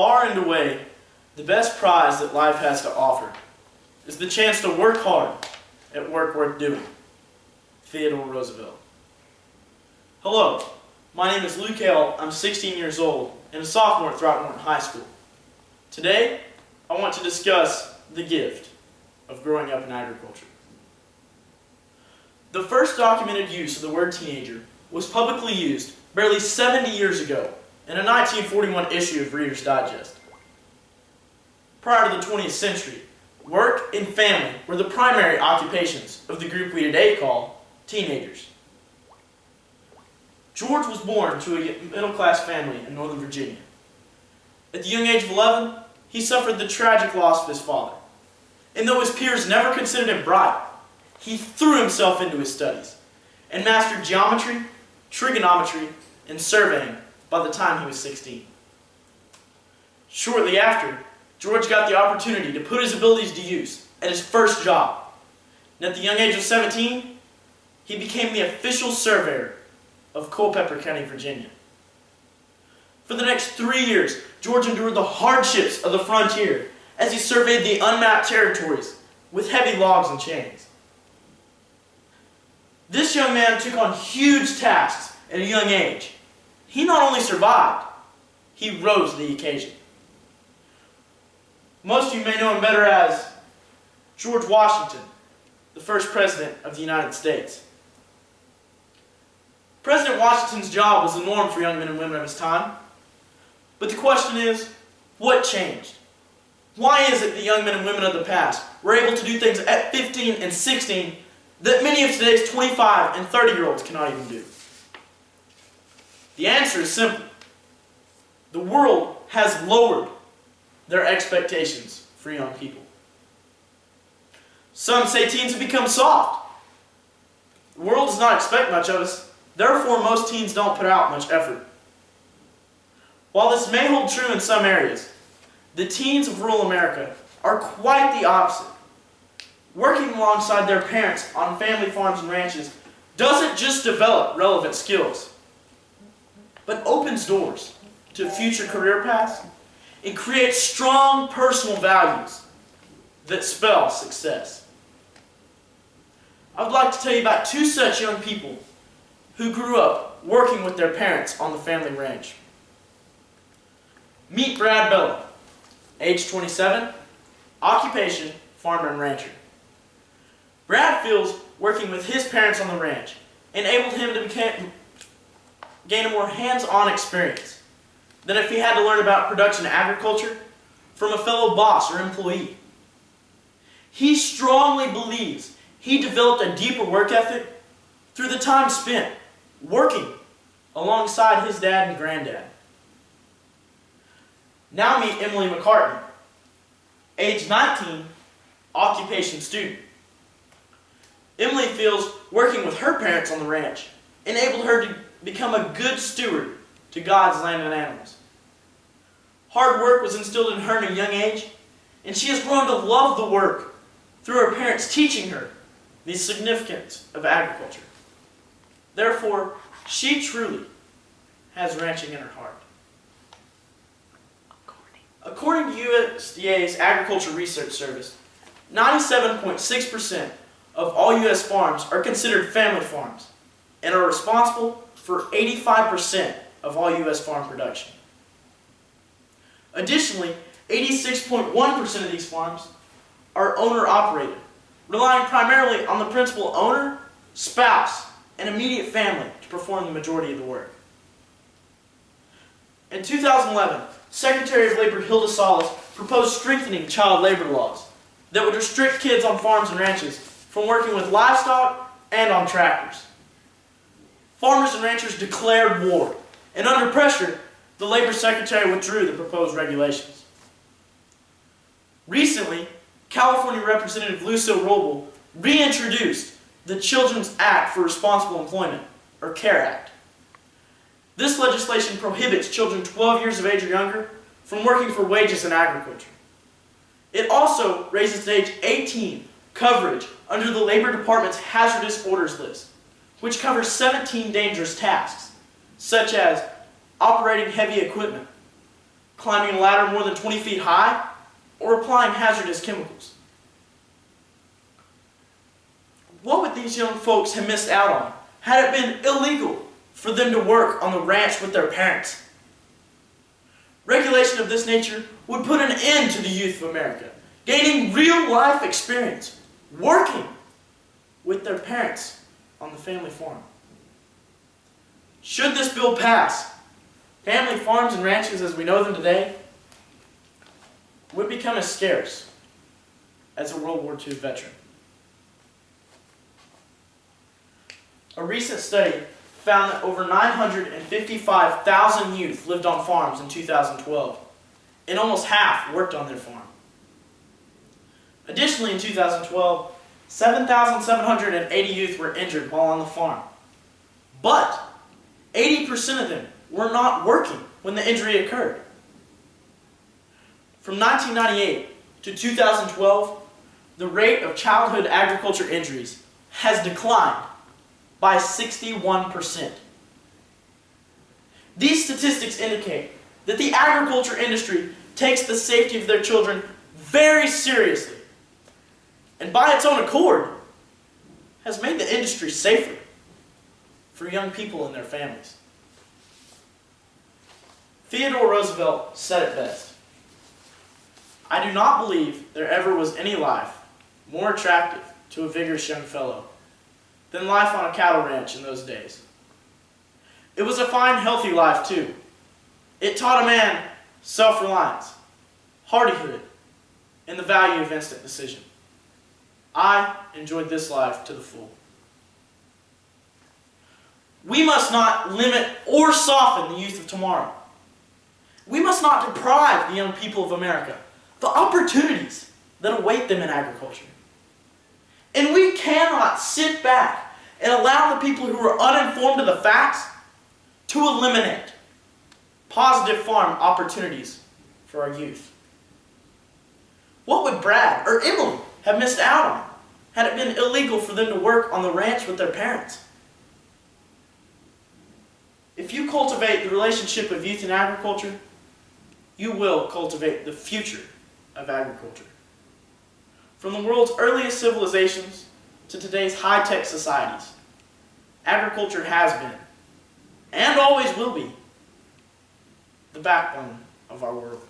Far and away, the best prize that life has to offer is the chance to work hard at work worth doing. Theodore Roosevelt. Hello, my name is Luke Hale. I'm 16 years old and a sophomore at Throckmorton High School. Today, I want to discuss the gift of growing up in agriculture. The first documented use of the word teenager was publicly used barely 70 years ago in a 1941 issue of Reader's Digest. Prior to the 20th century, work and family were the primary occupations of the group we today call teenagers. George was born to a middle-class family in Northern Virginia. At the young age of 11, he suffered the tragic loss of his father. And though his peers never considered him bright, he threw himself into his studies and mastered geometry, trigonometry, and surveying by the time he was 16. Shortly after, George got the opportunity to put his abilities to use at his first job. And at the young age of 17, he became the official surveyor of Culpeper County, Virginia. For the next 3 years, George endured the hardships of the frontier as he surveyed the unmapped territories with heavy logs and chains. This young man took on huge tasks at a young age. He not only survived, he rose to the occasion. Most of you may know him better as George Washington, the first president of the United States. President Washington's job was the norm for young men and women of his time. But the question is, what changed? Why is it that young men and women of the past were able to do things at 15 and 16 that many of today's 25 and 30-year-olds cannot even do? The answer is simple. The world has lowered their expectations for young people. Some say teens have become soft. The world does not expect much of us. Therefore, most teens don't put out much effort. While this may hold true in some areas, the teens of rural America are quite the opposite. Working alongside their parents on family farms and ranches doesn't just develop relevant skills, but opens doors to future career paths and creates strong personal values that spell success. I would like to tell you about two such young people who grew up working with their parents on the family ranch. Meet Brad Bella, age 27, occupation farmer and rancher. Brad feels working with his parents on the ranch enabled him to gain a more hands-on experience than if he had to learn about production agriculture from a fellow boss or employee. He strongly believes he developed a deeper work ethic through the time spent working alongside his dad and granddad. Now meet Emily McCartney, age 19, occupation student. Emily feels working with her parents on the ranch enabled her to become a good steward to God's land and animals. Hard work was instilled in her at a young age, and she has grown to love the work through her parents teaching her the significance of agriculture. Therefore, she truly has ranching in her heart. According to USDA's Agriculture Research Service, 97.6% of all U.S. farms are considered family farms and are responsible for 85% of all U.S. farm production. Additionally, 86.1% of these farms are owner-operated, relying primarily on the principal owner, spouse, and immediate family to perform the majority of the work. In 2011, Secretary of Labor Hilda Salas proposed strengthening child labor laws that would restrict kids on farms and ranches from working with livestock and on tractors. Farmers and ranchers declared war, and under pressure, the Labor Secretary withdrew the proposed regulations. Recently, California Representative Lucille Roble reintroduced the Children's Act for Responsible Employment, or CARE Act. This legislation prohibits children 12 years of age or younger from working for wages in agriculture. It also raises to age 18 coverage under the Labor Department's hazardous orders list, which covers 17 dangerous tasks, such as operating heavy equipment, climbing a ladder more than 20 feet high, or applying hazardous chemicals. What would these young folks have missed out on had it been illegal for them to work on the ranch with their parents? Regulation of this nature would put an end to the youth of America gaining real-life experience working with their parents on the family farm. Should this bill pass, family farms and ranches as we know them today would become as scarce as a World War II veteran. A recent study found that over 955,000 youth lived on farms in 2012, and almost half worked on their farm. Additionally, in 2012, 7,780 youth were injured while on the farm, but 80% of them were not working when the injury occurred. From 1998 to 2012, the rate of childhood agriculture injuries has declined by 61%. These statistics indicate that the agriculture industry takes the safety of their children very seriously, and by its own accord, has made the industry safer for young people and their families. Theodore Roosevelt said it best: "I do not believe there ever was any life more attractive to a vigorous young fellow than life on a cattle ranch in those days. It was a fine, healthy life, too. It taught a man self-reliance, hardihood, and the value of instant decision. I enjoyed this life to the full." We must not limit or soften the youth of tomorrow. We must not deprive the young people of America the opportunities that await them in agriculture. And we cannot sit back and allow the people who are uninformed of the facts to eliminate positive farm opportunities for our youth. What would Brad or Emily have missed out on had it been illegal for them to work on the ranch with their parents? If you cultivate the relationship of youth and agriculture, you will cultivate the future of agriculture. From the world's earliest civilizations to today's high-tech societies, agriculture has been, and always will be, the backbone of our world.